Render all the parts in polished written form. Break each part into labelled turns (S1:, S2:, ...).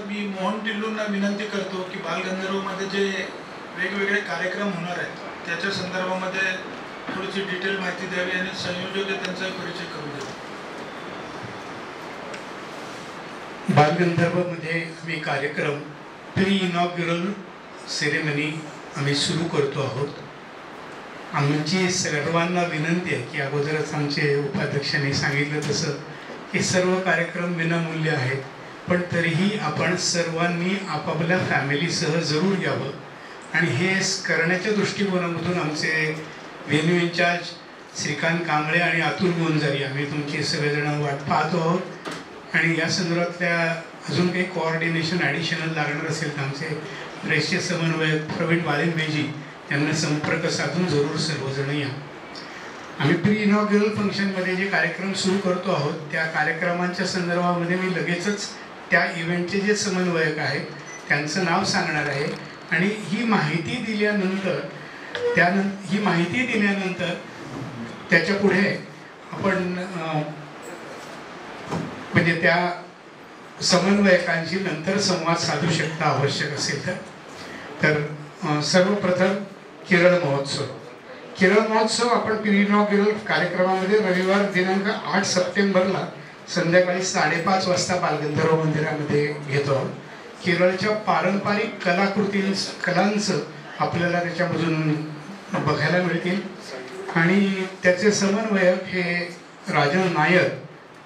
S1: मी मोहन टिल्लूंना विनंती करतो की बालगंधर्वमध्ये जे वेगवेगळे कार्यक्रम होणार आहेत त्याच्या संदर्भामध्ये थोडीशी डिटेल माहिती द्यावी आणि संयोजक त्यांचा परिचय करून द्यावा.
S2: बालगंधर्वमध्ये आम्ही कार्यक्रम प्री इनॉग्युरल सेरेमनी आम्ही सुरू करतो आहोत. आमची सर्वांना विनंती आहे की अगोदरच आमचे उपाध्यक्षांनी सांगितलं तसं हे सर्व कार्यक्रम विनामूल्य आहेत, पण तरीही आपण सर्वांनी आपापल्या फॅमिलीसह जरूर यावं. आणि हे करण्याच्या दृष्टिकोनामधून आमचे व्हेन्यू इन्चार्ज श्रीकांत कांबळे आणि अतुल गोंजारी आम्ही तुमची सगळेजण वाट पाहतो आहोत. आणि या संदर्भातल्या अजून काही कोऑर्डिनेशन ॲडिशनल लागणार असेल तर आमचे राष्ट्रीय समन्वयक प्रवीण वालिंबेजी यांना संपर्क साधून जरूर सर्वजण या. आम्ही प्री इनॉग्युरल फंक्शनमध्ये जे कार्यक्रम सुरू करतो आहोत त्या कार्यक्रमांच्या संदर्भामध्ये मी लगेचच त्या इव्हेंटचे जे समन्वयक आहेत त्यांचं नाव सांगणार आहे. आणि ही माहिती दिल्यानंतर त्याच्या पुढे आपण म्हणजे त्या समन्वयकांशी नंतर संवाद साधू शकता आवश्यक असेल तर. सर्वप्रथम केरळ महोत्सव आपण प्री इनॉग्युरल कार्यक्रमामध्ये रविवार दिनांक 8 सप्टेंबरला संध्याकाळी 5:30 वाजता बालगंधर्व मंदिरामध्ये घेतो आहोत. केरळच्या पारंपरिक कलांचं आपल्याला त्याच्यामधून बघायला मिळतील. आणि त्याचे समन्वयक हे राजन नायर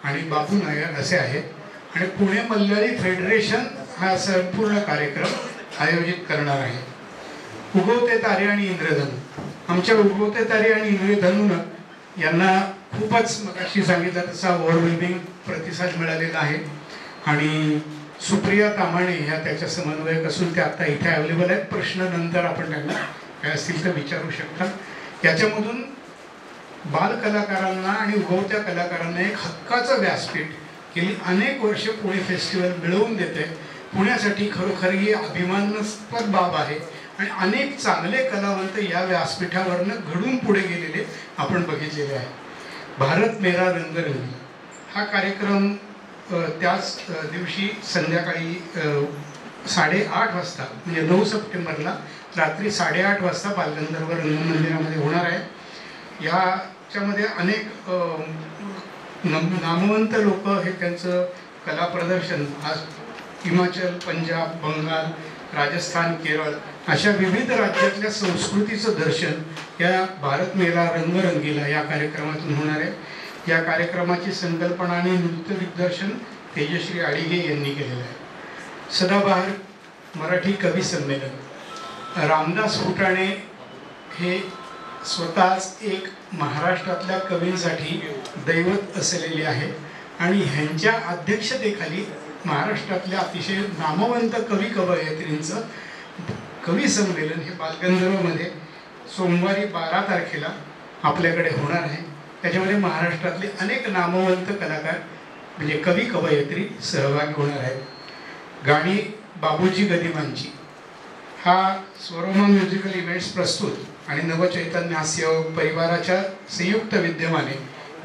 S2: आणि बाबू नायर असे आहेत. आणि पुणे मल्हारी फेडरेशन हा संपूर्ण कार्यक्रम आयोजित करणार आहे. उगवते तारे आणि इंद्रधनु, आमच्या उगवते तारे आणि इंद्रधनून यांना खूपच मगाशी सांगितलं तसा ओव्हरवेल्मिंग प्रतिसाद मिळालेला आहे. आणि सुप्रिया तामाणे ह्या त्याच्या समन्वयक असून ते आता इथे अवेलेबल आहेत. प्रश्न नंतर आपण त्यांना काय असतील तर विचारू शकता. याच्यामधून बालकलाकारांना आणि उगवत्या कलाकारांना एक हक्काचं व्यासपीठ गेली अनेक वर्ष पुणे फेस्टिवल मिळवून देते. पुण्यासाठी खरोखर ही अभिमानास्पद बाब आहे. आणि अनेक चांगले कलावंत या व्यासपीठावरनं घडून पुढे गेलेले आपण बघितलेले आहे. भारत मेरा रंगरंगी हा कार्यक्रम त्याच दिवशी संध्याकाळी 8:30 वाजता म्हणजे 9 सप्टेंबरला रात्री 8:30 वाजता बालगंधर्व रंगमंदिरामध्ये होणार आहे. याच्यामध्ये अनेक नामवंत लोक हे त्यांचं कला प्रदर्शन आज हिमाचल, पंजाब, बंगाल, राजस्थान, केरळ अशा विविध राज्यातल्या संस्कृतीचं दर्शन या भारत मेला रंगरंगीला या कार्यक्रमातून होणार आहे. या कार्यक्रमाची संकल्पना आणि नृत्य दिग्दर्शन तेजश्री आडिगे यांनी केलेलं आहे. सदाबहार मराठी कवी संमेलन, रामदास फुटाणे हे स्वतःच एक महाराष्ट्रातल्या कवींसाठी दैवत असलेले आहे. आणि ह्यांच्या अध्यक्षतेखाली महाराष्ट्रातल्या अतिशय नामवंत कवी कवयित्रींचं कवी संमेलन हे बालगंधर्वमध्ये सोमवारी 12 तारखेला आपल्याकडे होणार आहे. त्याच्यामध्ये महाराष्ट्रातले अनेक नामवंत कलाकार म्हणजे कवी कवयित्री सहभागी होणार आहेत. गाणी बाबूजी गदिमांची हा स्वरोमा म्युझिकल इव्हेंट्स प्रस्तुत आणि नवचैतन्य हास्य परिवाराच्या संयुक्त विद्यमाने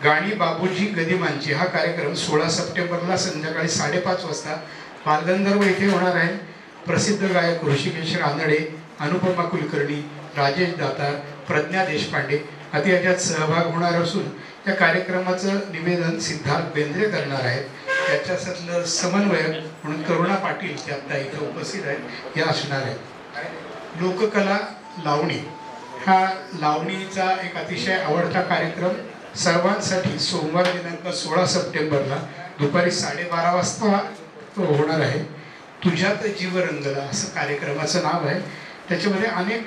S2: गाणी बाबूजी गदिमांची हा कार्यक्रम 16 सप्टेंबरला संध्याकाळी 5:30 वाजता बालगंधर्व इथे होणार आहे. प्रसिद्ध गायक ऋषिकेश रानडे, अनुपमा कुलकर्णी, राजेश दातार, प्रज्ञा देशपांडे आदी याच्यात सहभाग होणार असून या कार्यक्रमाचं निवेदन सिद्धार्थ बेंद्रे करणार आहेत. याच्यातलं समन्वयक म्हणून करुणा पाटील ते आता इथं उपस्थित आहेत, या असणार आहेत. लोककला लावणी हा लावणीचा एक अतिशय आवडता कार्यक्रम सर्वांसाठी सोमवार दिनांक 16 सप्टेंबरला दुपारी 12:30 वाजता होणार आहे. तुझ्यात जीव रंगला असं कार्यक्रमाचं नाव आहे. त्याच्यामध्ये अनेक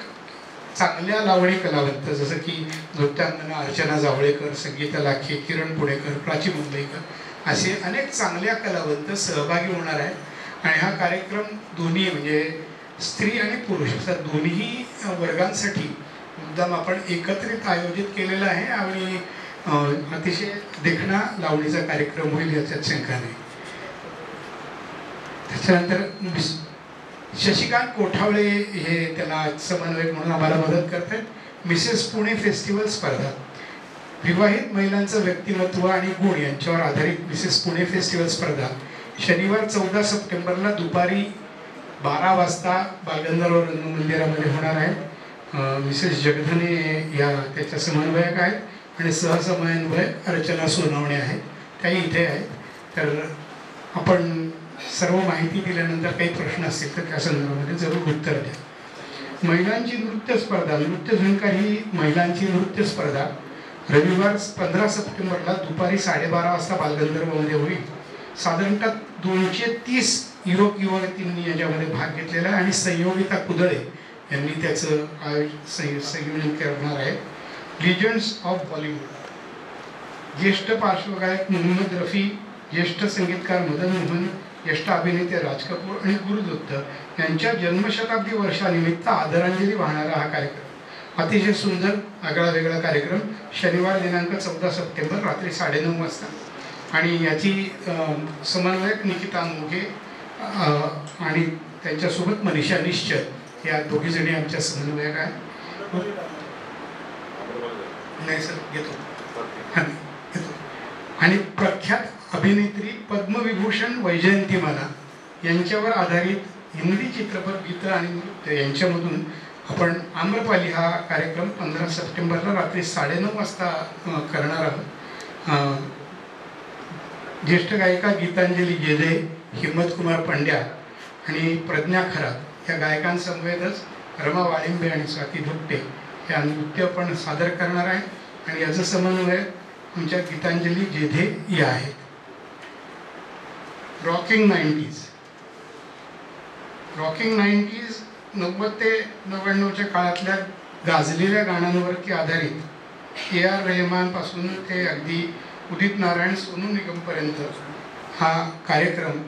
S2: चांगल्या लावणी कलावंत जसं की नृत्यांगना अर्चना जावळेकर, संगीता लाखे, किरण पुणेकर, प्राची मुंबईकर असे अनेक चांगल्या कलावंत सहभागी होणार आहेत. आणि हा कार्यक्रम दोन्ही म्हणजे स्त्री आणि पुरुष अशा दोन्ही वर्गांसाठी मुद्दाम आपण एकत्रित आयोजित केलेला आहे. आणि अतिशय देखणा लावणीचा कार्यक्रम होईल याच्यात शंका नाही. त्याच्यानंतर शशिकांत कोठावळे हे त्याला समन्वयक म्हणून आम्हाला मदत करतात. मिसेस पुणे फेस्टिवल स्पर्धा, विवाहित महिलांचं व्यक्तिमत्व आणि गुण यांच्यावर आधारित मिसेस पुणे फेस्टिवल स्पर्धा शनिवार 14 सप्टेंबरला दुपारी 12 वाजता बालगंधर्व रंगमंदिरामध्ये होणार आहे. मिसेस जगधने या त्याच्या समन्वयक आहेत आणि सहसमन्वयक अर्चना सोनवणे आहेत, त्याही इथे आहेत. तर आपण सर्व माहिती दिल्यानंतर काही प्रश्न असतील तर त्या संदर्भामध्ये जरूर उत्तर द्या. महिलांची नृत्य स्पर्धा, नृत्य झुणका ही महिलांची नृत्य स्पर्धा रविवार 15 सप्टेंबरला दुपारी 12:30 वाजता बालगंधर्वमध्ये होईल. साधारणतः 230 युवक युवतींनी याच्यामध्ये भाग घेतलेला आहे आणि संयोगिता कुदळे यांनी त्याचं संयोजन करणार आहे. लिजंड्स ऑफ बॉलिवूड, ज्येष्ठ पार्श्वगायक मोहम्मद रफी, ज्येष्ठ संगीतकार मदन मोहन, ज्येष्ठ अभिनेते राज कपूर आणि गुरुदत्त यांच्या जन्मशताब्दी वर्षानिमित्त आदरांजली वाहणारा हा कार्यक्रम, अतिशय सुंदर आगळा वेगळा कार्यक्रम, शनिवार दिनांक 14 सप्टेंबर रात्री 9:30 वाजता. आणि याची समन्वयक निकिता मोघे आणि त्यांच्यासोबत मनीषा निश्चल या दोघीजणी आमच्या समन्वयक आहेत. नाही सर घेतो. आणि प्रख्यात अभिनेत्री पद्मविभूषण वैजयंतीमाला यांच्यावर आधारित हिंदी चित्रपट, गीतं आणि नृत्य यांच्यामधून आपण आम्रपाली हा कार्यक्रम 15 सप्टेंबरला रात्री 9:30 वाजता करणार आहोत. ज्येष्ठ गायिका गीतांजली जेधे, हिम्मत कुमार पंड्या आणि प्रज्ञा खरात या गायकांसमवेतच रमा वाळिंबे आणि स्वाती धुट्टे या नृत्य पण सादर करणार आहे. आणि याचं समन्वय आमच्या गीतांजली जेधे या आहेत. रॉकिंग 90s, 90 ते 99च्या काळातल्या गाजलेल्या गाण्यांवरती आधारित AR रहमानपासून ते अगदी उदित नारायण, सोनू निगमपर्यंत हा कार्यक्रम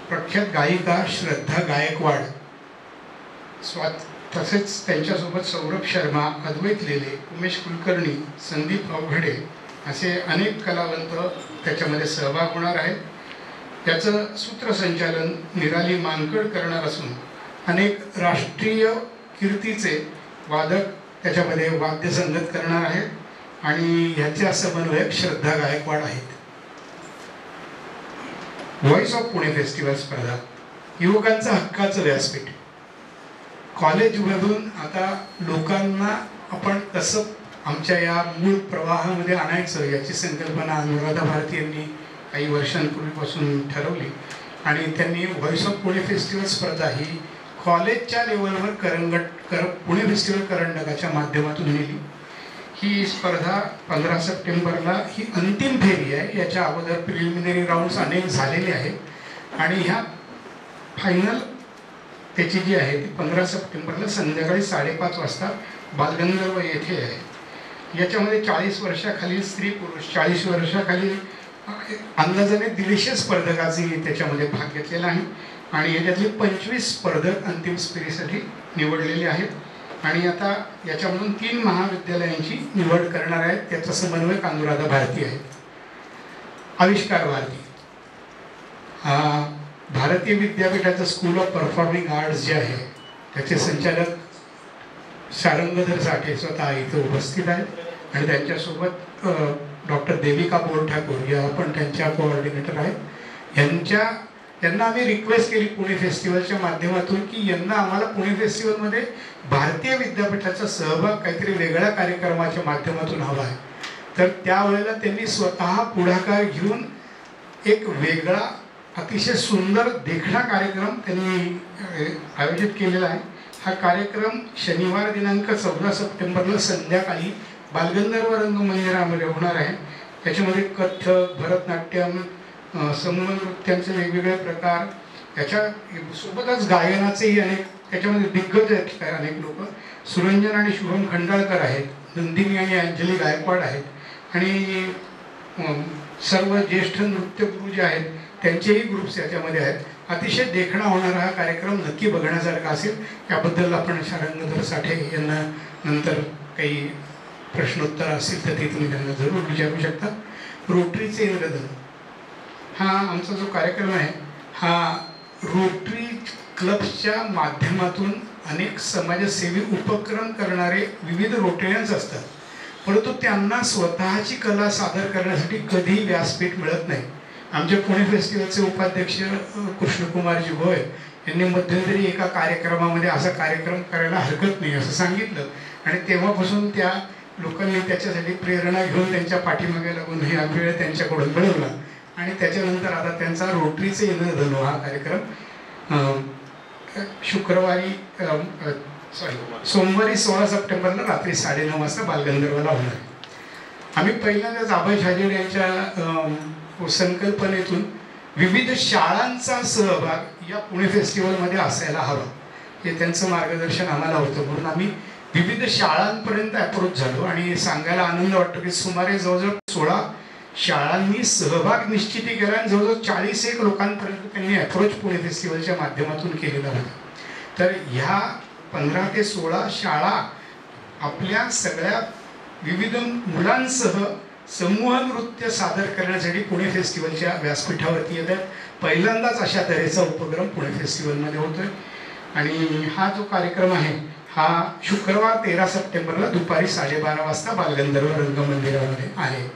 S2: प्रख्यात गायिका श्रद्धा गायकवाड, तसेच त्यांच्यासोबत सौरभ शर्मा, अद्वैत लेले, उमेश कुलकर्णी, संदीप अवघडे असे अनेक कलावंत त्याच्यामध्ये सहभाग होणार आहेत. त्याचं सूत्रसंचालन निराली मानकड करणार असून अनेक राष्ट्रीय कीर्तीचे वादक त्याच्यामध्ये वाद्यसंगत करणार आहेत आणि ह्याच्या समन्वयक श्रद्धा गायकवाड आहेत. व्हॉइस ऑफ पुणे फेस्टिवल स्पर्धा, युवकांचं हक्काचं व्यासपीठ. कॉलेजमधून आता लोकांना आपण कसं आमच्या या मूळ प्रवाहामध्ये आणायचं याची संकल्पना अनुराधा भारती यांनी काही वर्षांपूर्वीपासून ठरवली आणि त्यांनी व्हॉइस ऑफ पुणे फेस्टिवल स्पर्धा ही कॉलेजच्या लेवलवर पुणे फेस्टिवल करंडकाच्या माध्यमातून नेली. ही स्पर्धा 15 सप्टेंबरला ही अंतिम फेरी आहे. याच्या अगोदर प्रिलिमिनरी राऊंड्स अनेक झालेले आहेत आणि ह्या फायनल त्याची जी आहे ती 15 सप्टेंबरला संध्याकाळी 5:30 वाजता बालगंधर्व येथे आहे. याच्यामध्ये 40 वर्षाखालील स्त्री पुरुष, 40 वर्षाखालील अंदाजाने 150 स्पर्धकांनी त्याच्यामध्ये भाग घेतलेला आहे आणि याच्यातले 25 स्पर्धक अंतिम फेरीसाठी निवडलेले आहेत. आणि आता याच्यामधून 3 महाविद्यालयांची निवड करणार आहेत. त्याचा समन्वयक अनुराधा भारती आहेत. आविष्कार भारती, भारतीय विद्यापीठाचं स्कूल ऑफ परफॉर्मिंग आर्ट्स जे आहे त्याचे संचालक शारंगधर साठे स्वतः इथे उपस्थित आहेत आणि त्यांच्यासोबत डॉक्टर देविका बोरठाकूर या पण त्यांच्या कोऑर्डिनेटर आहेत. यांना आम्ही रिक्वेस्ट केली पुणे फेस्टिवलच्या माध्यमातून की यांना आम्हाला पुणे फेस्टिवलमध्ये भारतीय विद्यापीठाचा सहभाग काहीतरी वेगळ्या कार्यक्रमाच्या माध्यमातून हवा आहे. तर त्यावेळेला त्यांनी स्वतः पुढाकार घेऊन एक वेगळा अतिशय सुंदर देखणा कार्यक्रम त्यांनी आयोजित केलेला आहे. हा कार्यक्रम शनिवार दिनांक 14 सप्टेंबरला संध्याकाळी बालगंधर्व रंगमंदिरामध्ये होणार आहे. त्याच्यामध्ये कथ्थक, भरतनाट्यम, समूह नृत्यांचे वेगवेगळे प्रकार, याच्या सोबतच गायनाचेही अनेक त्याच्यामध्ये दिग्गज आहेत अनेक लोक. सुरंजन आणि शुभम खंडाळकर आहेत, नंदिनी आणि अंजली गायकवाड आहेत आणि सर्व ज्येष्ठ नृत्यगुरू जे आहेत त्यांचेही ग्रुप्स याच्यामध्ये आहेत. अतिशय देखणा होणारा हा कार्यक्रम नक्की बघण्यासारखा असेल. याबद्दल आपण शारंगधर साठे यांना नंतर काही प्रश्नोत्तर असतील तर ते तुम्ही त्यांना जरूर विचारू शकता. रोटरीचे इंद्रधन हा आमचा जो कार्यक्रम आहे हा रोटरी क्लब्सच्या माध्यमातून अनेक समाजसेवी उपक्रम करणारे विविध रोटेरियन्स असतात, परंतु त्यांना स्वतःची कला सादर करण्यासाठी कधीही व्यासपीठ मिळत नाही. आमचे पुणे फेस्टिवलचे उपाध्यक्ष कृष्णकुमारजी भोय यांनी मध्यंतरी एका कार्यक्रमामध्ये असा कार्यक्रम करायला हरकत नाही असं सांगितलं आणि तेव्हापासून त्या लोकांनी त्याच्यासाठी प्रेरणा घेऊन त्यांच्या पाठीमागे लागून हे वेळ त्यांच्याकडून मिळवला आणि त्याच्यानंतर आता त्यांचा रोटरीचे धनु हा कार्यक्रम सोमवारी 16 सप्टेंबरला रात्री 9:30 वाजता बालगंधर्वला होणार आहे. आम्ही पहिल्यांदाच अभय झाजेड यांच्या संकल्पनेतून विविध शाळांचा सहभाग या पुणे फेस्टिवलमध्ये असायला हवा हे त्यांचं मार्गदर्शन आम्हाला होतं. म्हणून आम्ही विविध शाळांपर्यंत अप्रोच झालो आणि सांगायला आनंद वाटतो की सुमारे जवळजवळ 16 शाळांनी सहभाग निश्चिती केला आणि जवळजवळ 41 लोकांपर्यंत त्यांनी अप्रोच पुणे फेस्टिवलच्या माध्यमातून केलेला होता. तर ह्या 15 ते 16 शाळा आपल्या सगळ्या विविध मुलांसह समूह नृत्य सादर करण्यासाठी पुणे फेस्टिवलच्या व्यासपीठावरती येतात. पहिल्यांदाच अशा तऱ्हेचा उपक्रम पुणे फेस्टिवलमध्ये होतोय आणि हा जो कार्यक्रम आहे हा शुक्रवार 13 सप्टेंबरला दुपारी 12:30 वाजता बालगंधर्व रंगमंदिरामध्ये आहे.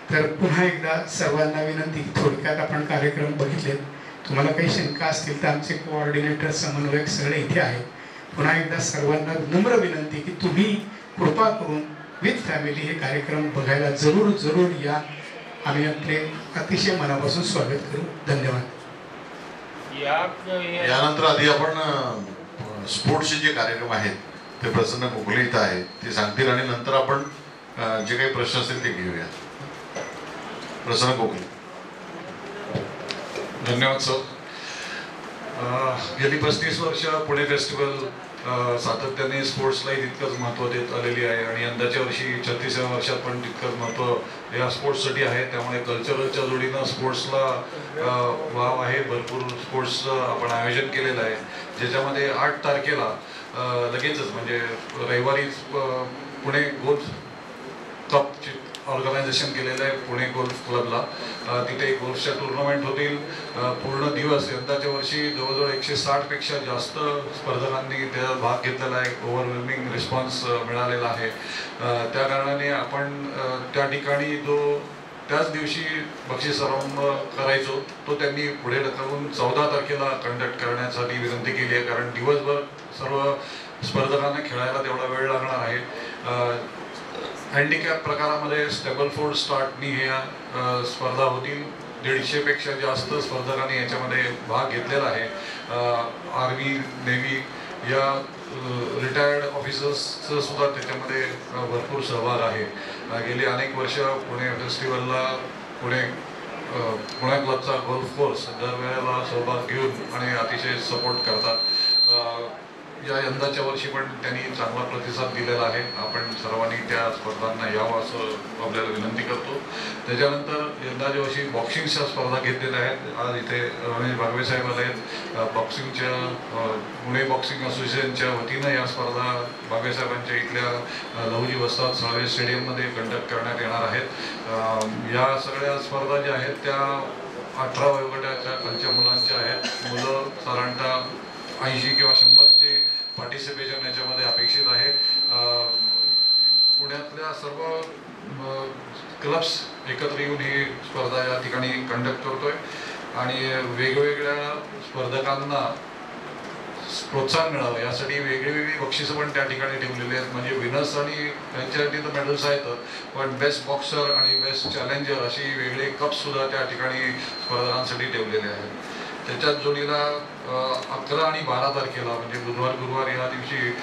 S2: तर पुन्हा एकदा सर्वांना विनंती, थोडक्यात आपण कार्यक्रम बघितलेत. तुम्हाला काही शंका असतील तर आमचे कोऑर्डिनेटर समन्वयक सगळे इथे आहेत. पुन्हा एकदा सर्वांना नम्र विनंती की तुम्ही कृपा करून विथ फॅमिली हे कार्यक्रम बघायला जरूर या. आम्ही आपले अतिशय मनापासून स्वागत करू. धन्यवाद.
S3: यानंतर आधी आपण स्पोर्ट्सचे जे कार्यक्रम आहेत ते प्रसन्न कोकले इथं आहेत ते सांगतील आणि नंतर आपण जे काही प्रश्न असतील ते घेऊया. प्रसन्न कोकले.
S4: धन्यवाद सर. गेली 35 वर्ष पुणे फेस्टिवल सातत्याने स्पोर्ट्सलाही तितकंच महत्त्व देत आलेली आहे आणि यंदाच्या वर्षी 36व्या वर्षात पण तितकंच महत्त्व या स्पोर्ट्ससाठी आहे. त्यामुळे कल्चरलच्या जोडीनं स्पोर्ट्सला वाव आहे. भरपूर स्पोर्ट्सचं आपण आयोजन केलेलं आहे ज्याच्यामध्ये 8 तारखेला लगेचच म्हणजे रविवारीच पुणे गोल्फ कपची ऑर्गनायझेशन केलेलं आहे पुणे गोल्फ क्लबला. तिथे गोल्फच्या टुर्नामेंट होतील पूर्ण दिवस. यंदाच्या वर्षी जवळजवळ 160 पेक्षा जास्त स्पर्धकांनी त्यात भाग घेतलेला आहे. ओव्हरवेल्मिंग रिस्पॉन्स मिळालेला आहे. त्या कारणाने आपण त्या ठिकाणी जो त्याच दिवशी बक्षीस समारंभ करायचो तो त्यांनी पुढे ढकलून 14 तारखेला कंडक्ट करण्यासाठी विनंती केली आहे कारण दिवसभर सर्व स्पर्धकांना खेळायला तेवढा वेळ लागणार आहे. हँडिकॅप प्रकारामध्ये स्टेबलफोर्ड स्टार्टनी ह्या स्पर्धा होतील. 150 पेक्षा जास्त स्पर्धकांनी याच्यामध्ये भाग घेतलेला आहे. आर्मी, नेव्ही या रिटायर्ड ऑफिसर्सचं सुद्धा त्याच्यामध्ये भरपूर सहभाग आहे. गेली अनेक वर्ष पुणे फेस्टिवलला पुणे क्लबचा गोल्फ कोर्स दरवेळेला सहभाग घेऊन आणि अतिशय सपोर्ट करतात. या यंदाच्या वर्षी पण त्यांनी चांगला प्रतिसाद दिलेला आहे. आपण सर्वांनी त्या स्पर्धांना यावं असं आपल्याला विनंती करतो. त्याच्यानंतर यंदाच्या वर्षी बॉक्सिंगच्या स्पर्धा घेतलेल्या आहेत. आज इथे रमेश बागवे साहेब आले आहेत. बॉक्सिंगच्या पुणे बॉक्सिंग असोसिएशनच्या वतीनं या स्पर्धा बागवे साहेबांच्या इथल्या लहुजी वस्ताद साळवे स्टेडियममध्ये कंडक्ट करण्यात येणार आहेत. या सगळ्या स्पर्धा ज्या आहेत त्या 18 वयोगटाच्या खालच्या मुलांच्या आहेत. मुलं साधारणतः 80 किंवा 100चे पार्टिसिपेशन याच्यामध्ये अपेक्षित आहे. पुण्यातल्या सर्व क्लब्स एकत्र येऊन ही स्पर्धा या ठिकाणी कंडक्ट करतोय आणि वेगवेगळ्या स्पर्धकांना प्रोत्साहन मिळावं यासाठी वेगळी बक्षिसं पण त्या ठिकाणी ठेवलेली आहेत. म्हणजे विनर्स आणि त्यांच्यासाठी तर मेडल्स आहेत पण बेस्ट बॉक्सर आणि बेस्ट चॅलेंजर अशी वेगळे कप्स सुद्धा त्या ठिकाणी स्पर्धकांसाठी ठेवलेले आहेत. त्याच्यात जोडीला 11 आणि 12 तारखेला म्हणजे बुधवार या दिवशी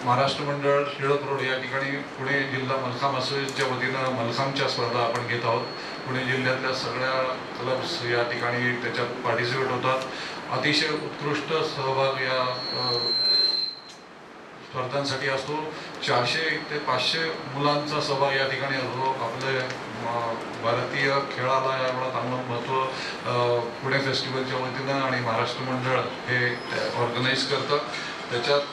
S4: महाराष्ट्र मंडळ टिळक रोड या ठिकाणी पुणे जिल्हा मलखांब असोसिएशनच्या वतीनं मलखांबच्या स्पर्धा आपण घेत आहोत. पुणे जिल्ह्यातल्या सगळ्या क्लब्स या ठिकाणी त्याच्यात पार्टिसिपेट होतात. अतिशय उत्कृष्ट सहभाग या स्पर्धांसाठी असतो. 400 ते 500 मुलांचा सहभाग या ठिकाणी असतो. आपले भारतीय खेळाला एवढा चांगलं महत्त्व पुणे फेस्टिवलच्या वतीनं आणि महाराष्ट्र मंडळ हे ऑर्गनाईज करतं. त्याच्यात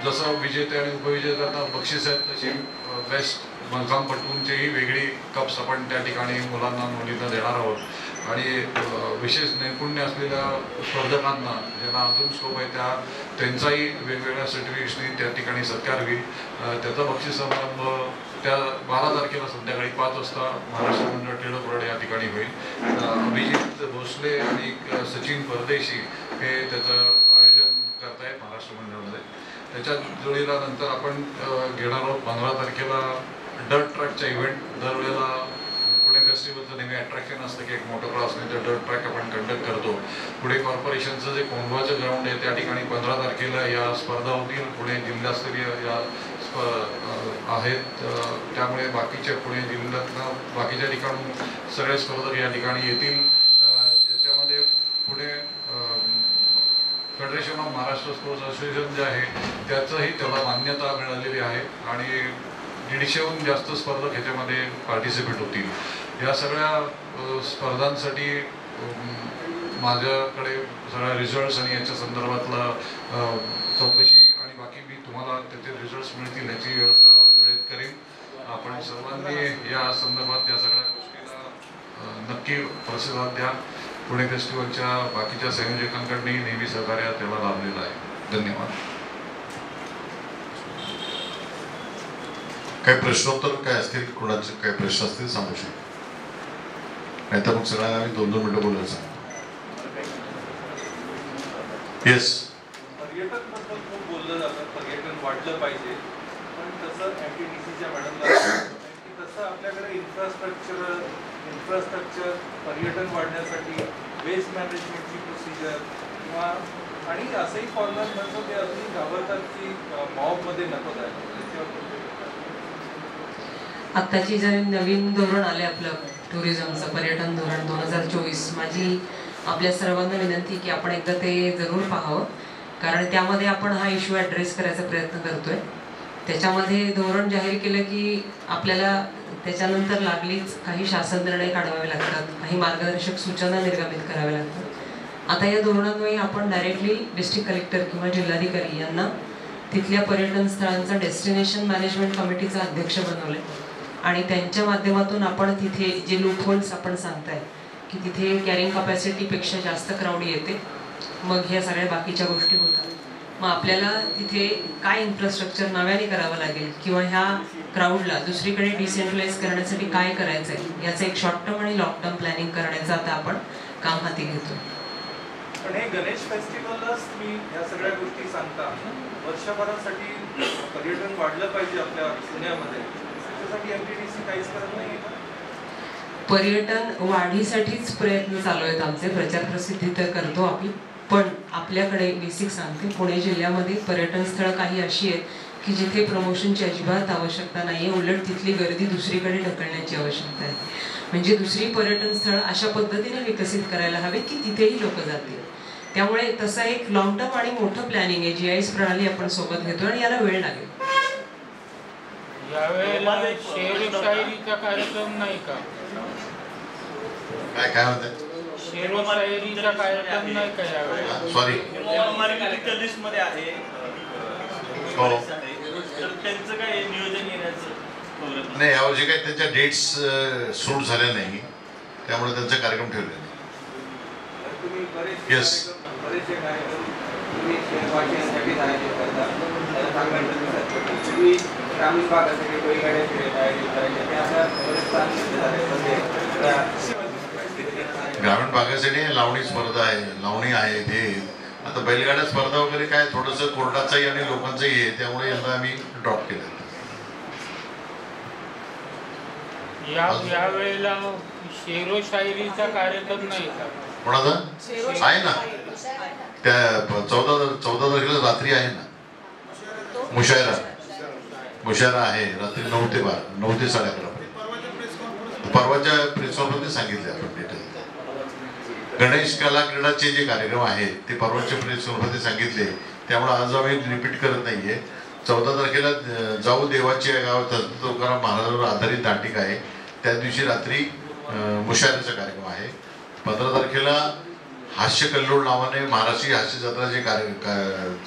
S4: जसं विजेते आणि उपविजेत्यांना बक्षीस आहेत तशी बेस्ट मलखांबपटूंचीही वेगळी कप्स आपण त्या ठिकाणी मुलांना मुलींना देणार आहोत. आणि विशेष नैपुण्य असलेल्या स्पर्धकांना ज्यांना अजून स्कोप आहे त्यांचाही वेगवेगळ्या सर्टिफिकेशनी त्या ठिकाणी सत्कार होईल. त्याचा बक्षीस समारंभ त्या 12 तारखेला संध्याकाळी 5 वाजता महाराष्ट्र मंडळ टिळक रोड या ठिकाणी होईल. अभिजित भोसले आणि सचिन परदेशी हे त्याचं आयोजन करतायत महाराष्ट्र मंडळामध्ये. त्याच्या जोडीला नंतर आपण घेणार आहोत 15 तारखेला डर्ट ट्रॅकचा इव्हेंट. दरवेळेला पुणे फेस्टिवलचं नेहमी अट्रॅक्शन असतं की एक मोटोक्रॉस नाही तर डर्ट ट्रॅक आपण कंडक्ट करतो. पुणे कॉर्पोरेशनचं जे कोंढवाचं ग्राउंड आहे त्या ठिकाणी 15 तारखेला या स्पर्धा होतील. पुणे जिल्हास्तरीय या आहेत, त्यामुळे बाकीच्या पुणे जिल्ह्यातनं बाकीच्या ठिकाणून सगळे स्पर्धक या ठिकाणी येतील. ज्याच्यामध्ये Pune federation of Maharashtra sports association जे आहे त्याचंही त्याला मान्यता मिळालेली आहे आणि 150हून जास्त स्पर्धक ह्याच्यामध्ये पार्टिसिपेट होतील. या सगळ्या स्पर्धांसाठी माझ्याकडे सगळ्या रिझल्ट्स आणि याच्या संदर्भातला चौकशी आणि बाकी मी तुम्हाला त्याचे रिझल्ट्स मिळतील याची व्यवस्था वेळेत करेन. आपण सर्वांनी या संदर्भात या सगळ्या गोष्टीला नक्की प्रतिसाद द्या. पुणे फेस्टिवलच्या बाकीच्या संयोजकांकडूनही नेहमी सहकार्य त्याला लाभलेलं आहे. धन्यवाद.
S3: काही प्रश्नोत्तर काय असतील, कोणाचे काही प्रश्न असतील सांगू शकतो, नाही तर मग सगळ्यांना आम्ही 2-2 मिनिटं बोलायचं. येस.
S5: पर्यटन बद्दल खूप बोललं जातं, पर्यटन वाढलं पाहिजे, पण तसं MTDCच्या मॅडमला की तसं आपल्याकडे इन्फ्रास्ट्रक्चर पर्यटन वाढण्यासाठी वेस्ट मॅनेजमेंटची प्रोसिजर किंवा आणि असंही फॉर्मर म्हणतो ते अजून घाबरतात की मॉबमध्ये नको जायला.
S6: आत्ताची जे नवीन धोरण आले आपलं टुरिझमचं पर्यटन धोरण 2024, माझी आपल्या सर्वांना विनंती की आपण एकदा ते जरूर पाहावं, कारण त्यामध्ये आपण हा इश्यू ॲड्रेस करायचा प्रयत्न करतोय. त्याच्यामध्ये धोरण जाहीर केलं की आपल्याला त्याच्यानंतर लागलीच काही शासन निर्णय काढावे लागतात, काही मार्गदर्शक सूचना निर्गमित कराव्या लागतात. आता या धोरणान्वये आपण डायरेक्टली डिस्ट्रिक्ट कलेक्टर किंवा जिल्हाधिकारी यांना तिथल्या पर्यटन स्थळांचा डेस्टिनेशन मॅनेजमेंट कमिटीचा अध्यक्ष बनवले आणि त्यांच्या माध्यमातून आपण तिथे जे लूप होल्स आपण सांगताय की तिथे कॅरिंग कपॅसिटीपेक्षा जास्त क्राऊड येते, मग ह्या सगळ्या बाकीच्या गोष्टी होतात. मग आपल्याला तिथे काय इन्फ्रास्ट्रक्चर नव्याने करावं लागेल किंवा ह्या क्राऊडला दुसरीकडे डिसेंट्रलाइज करण्यासाठी काय करायचं आहे याचं एक शॉर्ट टर्म आणि लॉंग टर्म प्लॅनिंग करण्याचं आता आपण काम हाती घेतो.
S5: पण हे गणेश फेस्टिवललाच मी ह्या सगळ्या गोष्टी सांगता वर्षभरासाठी पर्यटन वाढलं पाहिजे आपल्या पुण्यामध्ये, त्याच्यासाठी MTDC काहीच करत नाही का?
S6: पर्यटन वाढीसाठीच प्रयत्न चालू आहेत आमचे, प्रचार प्रसिद्धी तर करतो आपण, पण आपल्याकडे बेसिक सांगते पुणे जिल्ह्यामध्ये पर्यटन स्थळं काही अशी आहेत की जिथे प्रमोशनची अजिबात आवश्यकता नाही आहे, उलट तिथली गर्दी दुसरीकडे ढकलण्याची आवश्यकता आहे. म्हणजे दुसरी पर्यटन स्थळं अशा पद्धतीने विकसित करायला हवेत की तिथेही लोक जातील. त्यामुळे तसं एक लॉंग टर्म आणि मोठं प्लॅनिंग आहे, GIS प्रणाली आपण सोबत घेतो आणि याला वेळ लागेल.
S7: यावेळेला शेरशायरीचा कार्यक्रम नाही का?
S3: काय म्हणताय?
S7: शेरशायरीचा कार्यक्रम नाही का यावेळेला?
S3: सॉरी,
S8: लिस्टमध्ये आहे तर त्यांचं काय नियोजन येण्याचं
S3: नाही, यावर्षी काही त्यांच्या डेट्स सूट झाल्या नाही, त्यामुळे त्यांचा कार्यक्रम ठेवले. येस.
S5: बरेचसे कार्यक्रम तुम्ही शहरवासियांसाठी आयोजित करता, तुम्ही ग्रामीण भागासाठी
S3: ग्रामीण भागासाठी लावणी स्पर्धा आहे, लावणी आहे हे. आता बैलगाड्या स्पर्धा वगैरे काय थोडंसं कोर्टाचाही आणि लोकांचंही आहे, त्यामुळे यांना आम्ही ड्रॉप केलं.
S7: यावेळेला शेरोशायरीचा कार्यक्रम नाही का?
S3: कोणाचा आहे ना? त्या 14 तारखेला रात्री आहे ना मुशायरा आहे, रात्री 9 ते 12, 9 ते 11:30. परवाच्या प्रेस कॉन्फरन्समध्ये सांगितले आपण डिटेल. गणेश कला क्रीडाचे जे कार्यक्रम आहेत ते परवाच्या प्रेस कॉन्फरन्समध्ये सांगितले, त्यामुळे आज आम्ही रिपीट करत नाहीये. 14 तारखेला जाऊ देवाची गावात तुकाराम महाराजांवर आधारित नाटिक आहे, त्या दिवशी रात्री मुशायराचा कार्यक्रम आहे. 15 तारखेला हास्य कल्लोळ नावाने महाराष्ट्रीय हास्य जत्रा जे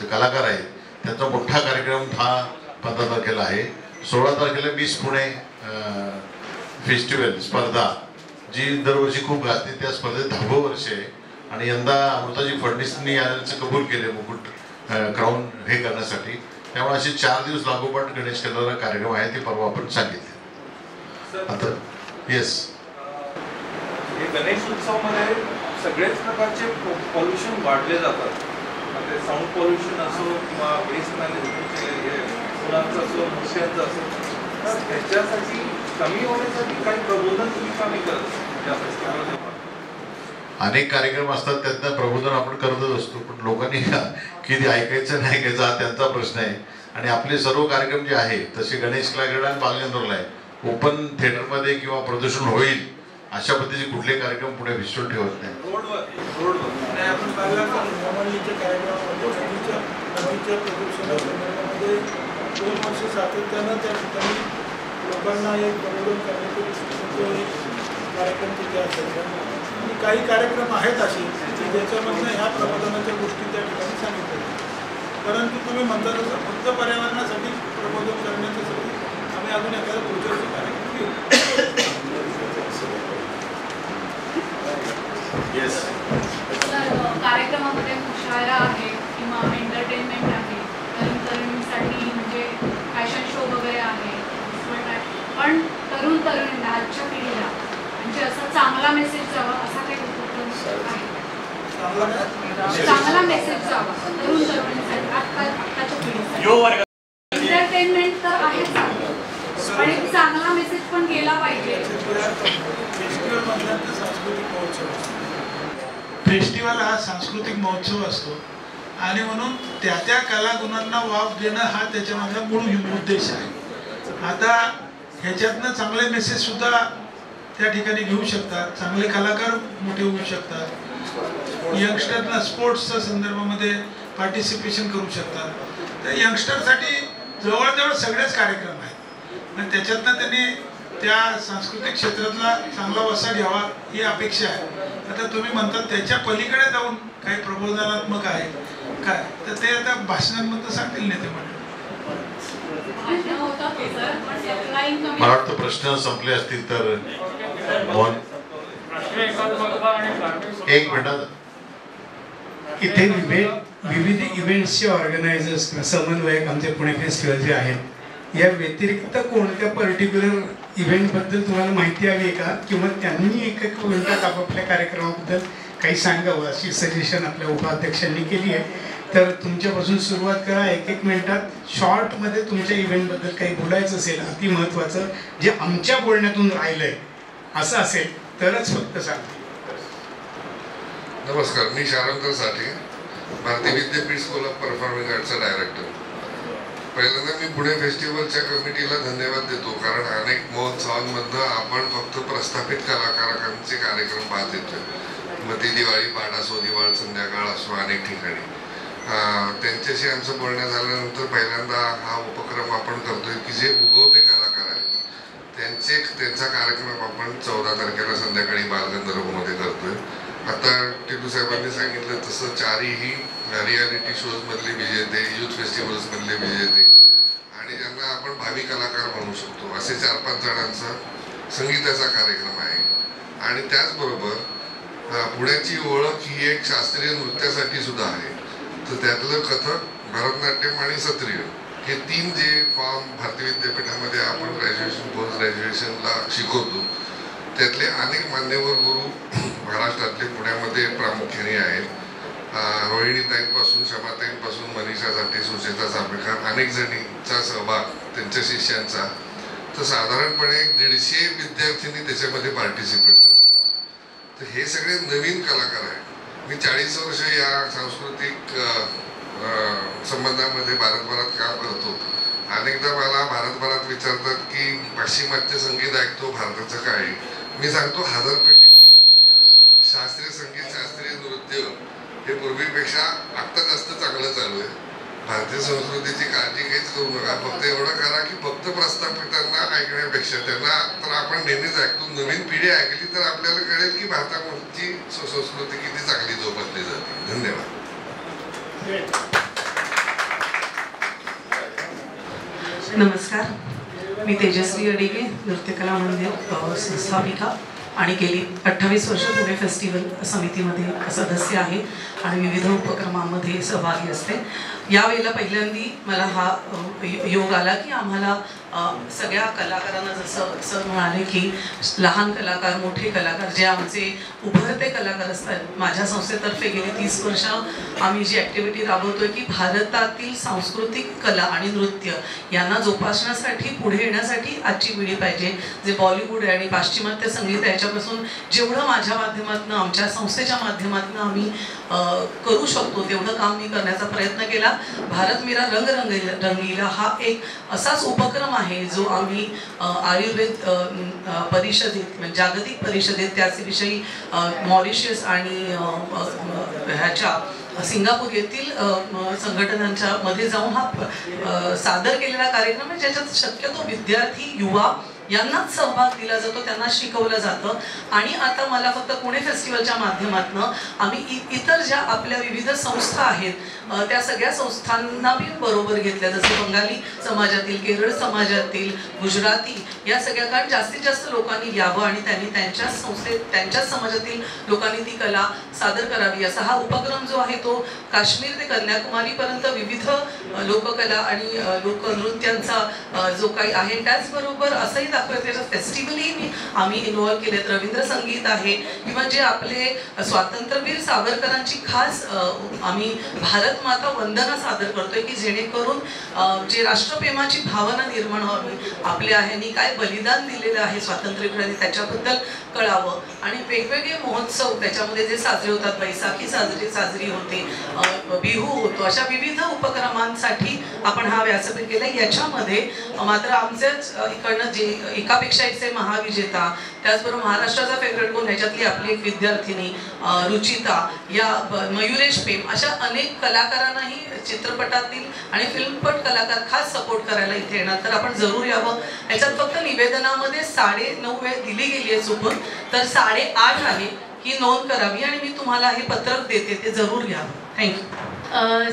S3: कलाकार आहेत त्यांचा मोठा कार्यक्रम हा 15 तारखेला आहे. 16 तारखेला मिस पुणे फेस्टिवल स्पर्धा जी दरवर्षी खूप गाजते, त्या स्पर्धेत 10वं वर्ष आहे आणि यंदा अमृताजी फडणवीसांनी याचं कबूल केले मुकुट क्राऊन हे करण्यासाठी. त्यामुळे असे 4 दिवस लागोपाठ गणेश कलर कार्यक्रम आहे ते परवा आपण सांगितले. आता येस,
S5: हे गणेश उत्सवामध्ये सगळेच प्रकारचे पॉल्युशन वाढले जातात. म्हणजे साऊंड पॉल्युशन असो किंवा वेस्ट मॅनेजमेंटचे मुलांचं असो मोठ्यांचं असो, तर ह्याच्यासाठी कमी होण्यासाठी काही प्रबोधन तुम्ही कमी करत या फेस्टिवलमध्ये?
S3: अनेक कार्यक्रम असतात, त्यातनं प्रबोधन आपण करतच असतो, पण लोकांनी किती ऐकायचं नाही ऐकायचं हा त्यांचा प्रश्न आहे. आणि आपले सर्व कार्यक्रम जे आहे तसे गणेश कलाक्रीडा आणि बालगंधर्वला आहे ओपन थिएटरमध्ये किंवा प्रदर्शन होईल अशा पद्धतीचे कुठले कार्यक्रम पुणे फेस्टिवल ठेवत नाही.
S1: आणि आपण पाहिलं तर नवमल्लीच्या कार्यक्रमामध्ये नदीच्या प्रदूषणासंदर्भामध्ये 2 वर्ष सातत्यानं त्या ठिकाणी लोकांना एक प्रबोधन करण्याचे दृष्टीने एक कार्यक्रम तिथे असायचा. आणि काही कार्यक्रम आहेत असे की ज्याच्यामधनं ह्या प्रबोधनाच्या गोष्टी त्या ठिकाणी सांगितल्या. परंतु तुम्ही म्हणता तसं फक्त पर्यावरणासाठी प्रबोधन करण्याच्यासाठी आम्ही अजून एखादा पुढच्या कार्यक्रम घेऊ.
S3: येस,
S9: कार्यक्रमामध्ये मुशायरा आहे किंवा एंटरटेनमेंट आहे, तरुणींसाठी म्हणजे फॅशन शो वगैरे आहे, पण तरुणींना आजच्या पिढीला म्हणजे असा चांगला मेसेज जावा असा काही उपक्रम आहे? चांगला मेसेज जावा तरुणींसाठी आत्ताच्या पिढीसाठी. एंटरटेनमेंट तर आहेच पण एक चांगला मेसेज पण गेला पाहिजे.
S1: फेस्टिवल हा सांस्कृतिक महोत्सव असतो आणि म्हणून त्या त्या कलागुणांना वाव देणं हा त्याच्यामधला मूळ उद्देश आहे. आता ह्याच्यातनं चांगले मेसेज सुद्धा त्या ठिकाणी घेऊ शकतात, चांगले कलाकार मोठे होऊ शकतात, यंगस्टरना स्पोर्ट्सच्या संदर्भामध्ये पार्टिसिपेशन करू शकतात. तर यंगस्टरसाठी जवळजवळ सगळेच कार्यक्रम आहेत आणि त्याच्यातनं त्यांनी त्या सांस्कृतिक क्षेत्रातला चांगला वसा घ्यावा ही अपेक्षा आहे. आता तुम्ही म्हणतात त्याच्या पलीकडे जाऊन काही प्रबोधनात्मक आहे काय, तर ते आता भाषणांमध्ये सांगतील नेते मंडळ.
S3: मला वाटतं प्रश्न संपले असतील तर एक मिनिट.
S2: इथे विविध इव्हेंट्सचे ऑर्गनायझर्स समन्वयक आमचे पुणे फेस्टिवलचे आहेत, या व्यतिरिक्त कोणत्या पर्टिक्युलर इव्हेंटबद्दल तुम्हाला माहिती हवी आहे का, किंवा त्यांनी एक मिनिटात आपापल्या कार्यक्रमाबद्दल काही सांगावं अशी सजेशन आपल्या उपाध्यक्षांनी केली आहे. तर तुमच्यापासून सुरुवात करा, 1-1 मिनिटात शॉर्टमध्ये तुमच्या इव्हेंटबद्दल काही बोलायचं असेल, अति महत्त्वाचं जे आमच्या बोलण्यातून राहिलंय असं असेल तरच फक्त सांगा.
S10: नमस्कार, मी शारंकर साठे, भारतीय विद्यापीठ स्कूल ऑफ परफॉर्मिंग आर्टचा डायरेक्टर. पहिल्यांदा मी पुणे फेस्टिवलच्या कमिटीला धन्यवाद देतो, कारण अनेक महोत्सवांमधनं आपण फक्त प्रस्थापित कलाकारांचे कार्यक्रम पाहत येतोय. मग ती दिवाळी पहाट असो, दिवाळी संध्याकाळ असो, अनेक ठिकाणी त्यांच्याशी आमचं बोलणं झाल्यानंतर पहिल्यांदा हा उपक्रम आपण करतोय की जे उगवते कलाकार आहेत त्यांचा कार्यक्रम आपण 14 तारखेला संध्याकाळी बालगंधर्वमध्ये करतोय. आता टिटू साहेबांनी सांगितलं तसं 4ही रियालिटी शोज मधले विजेते, युथ फेस्टिवल्स मधले विजेते आणि ज्यांना आपण भावी कलाकार म्हणू शकतो असे 4-5 जणांचा संगीताचा कार्यक्रम आहे. आणि त्याचबरोबर पुण्याची ओळख ही एक शास्त्रीय नृत्यासाठी सुद्धा आहे. तर त्यातलं कथक, भरतनाट्यम आणि सत्रिय हे 3 जे फॉर्म भारतीय विद्यापीठामध्ये आपण ग्रॅज्युएशन पोस्ट ग्रॅज्युएशनला शिकवतो त्यातले अनेक मान्यवर गुरु महाराष्ट्रातले पुण्यामध्ये प्रामुख्याने आहेत. रोहिणीताईंपासून, शमाताईंपासून, मनीषा जाटे, सुचेता चापेकर अनेक जणींचा सहभाग त्यांच्या शिष्यांचा. तर साधारणपणे 150 विद्यार्थ्यांनी त्याच्यामध्ये पार्टिसिपेट करतात. तर हे सगळे नवीन कलाकार आहेत. मी 40 वर्ष या सांस्कृतिक संबंधामध्ये भारतभरात काम करतो. अनेकदा मला भारतभरात विचारतात की पाश्चिमात्य संगीत ऐकतो, भारताचं काय? मी सांगतो 1000 पटींनी शास्त्रीय संगीत, शास्त्रीय नृत्य हे पूर्वीपेक्षा आत्ता जास्त चांगलं चालू आहे. भारतीय संस्कृतीची काळजी काहीच करू नका, फक्त एवढं करा की फक्त प्रस्थापितांना ऐकण्यापेक्षा त्यांना तर आपण नेहमीच ऐकतो, नवीन पिढी ऐकली तर आपल्याला कळेल की भारताची संस्कृती किती चांगली जोपासली जाते. धन्यवाद.
S11: नमस्कार, मी तेजस्वी अडिगे, नृत्यकला मंदिर संस्थापिका. आणि गेली 28 वर्ष पुणे फेस्टिवल समितीमध्ये सदस्य आहे आणि विविध उपक्रमांमध्ये सहभागी असते. यावेळेला पहिल्यांदी मला हा योग आला की आम्हाला सगळ्या कलाकारांना जसं सर म्हणाले की लहान कलाकार मोठे कलाकार जे आमचे उभरते कलाकार असतात, माझ्या संस्थेतर्फे गेली 30 वर्ष आम्ही जी ॲक्टिव्हिटी राबवतोय की भारतातील सांस्कृतिक कला आणि नृत्य यांना जोपासण्यासाठी पुढे येण्यासाठी आजची पिढी पाहिजे. जे बॉलिवूड आणि पाश्चिमात्य संगीत आहे याच्यापासून जेवढं माझ्या माध्यमातून आमच्या संस्थेच्या माध्यमातून आम्ही करू शकतो तेवढं काम मी करण्याचा प्रयत्न केला. भारत मेरा रंग रंगीला हा एक असाच उपक्रम आहे जो आम्ही आयुर्वेद परिषदेत जागतिक परिषदेत त्याविषयी मॉरिशस आणि ह्याच्या सिंगापूर येथील संघटनांच्या मध्ये जाऊन हा सादर केलेला कार्यक्रम आहे ज्याच्यात शक्यतो विद्यार्थी युवा यांनाच सहभाग दिला जातो, त्यांना शिकवलं जातं. आणि आता मला फक्त पुणे फेस्टिवलच्या माध्यमातून आम्ही इतर ज्या आपल्या विविध संस्था आहेत त्या सगळ्या संस्थांना बी बरोबर घेतल्या, जसं बंगाली समाजातील, केरळ समाजातील, गुजराती या सगळ्या, कारण जास्तीत जास्त लोकांनी यावं आणि त्यांनी त्यांच्या संस्थेत त्यांच्याच समाजातील लोकांनी ती कला सादर करावी. असा हा उपक्रम जो आहे तो काश्मीर ते कन्याकुमारीपर्यंत विविध लोककला आणि लोकनृत्यांचा जो काही आहे त्याचबरोबर असंही दाखवत फेस्टिवलही आम्ही इन्व्हॉल्व केलेत. रवींद्र संगीत आहे किंवा जे आपले स्वातंत्र्यवीर सावरकरांची खास आम्ही भारत माता वंदना सादर करतोय की जेणेकरून जे राष्ट्रप्रेमाची भावना निर्माण व्हावी, आपल्या ह्यांनी काय बलिदान दिलेलं आहे स्वातंत्र्यवीरांनी त्याच्याबद्दल कळावं. आणि वेगवेगळे महोत्सव त्याच्यामध्ये जे साजरे होतात, बैसाखी साजरी होते, बिहू होतो, अशा विविध उपक्रमांसाठी आपण हा व्यासपीठ केला. याच्यामध्ये मात्र आमच्याच इकडनं जे एकापेक्षा एकचे महाविजेता, त्याचबरोबर महाराष्ट्राचा फेवरेट कोण ह्याच्यातली आपली एक विद्यार्थिनी रुचिता, या मयुरेश पेम, अशा अनेक कलाकारांनाही चित्रपटातील आणि फिल्मपट कलाकार खास सपोर्ट करायला इथे येणार, तर आपण जरूर यावं. याच्यात फक्त निवेदनामध्ये 9:30 वेळ दिली गेली आहे चुकून, तर 8:30 आहे ही नोंद करावी आणि मी तुम्हाला हे पत्रक देते, ते जरूर घ्यावं. थँक्यू.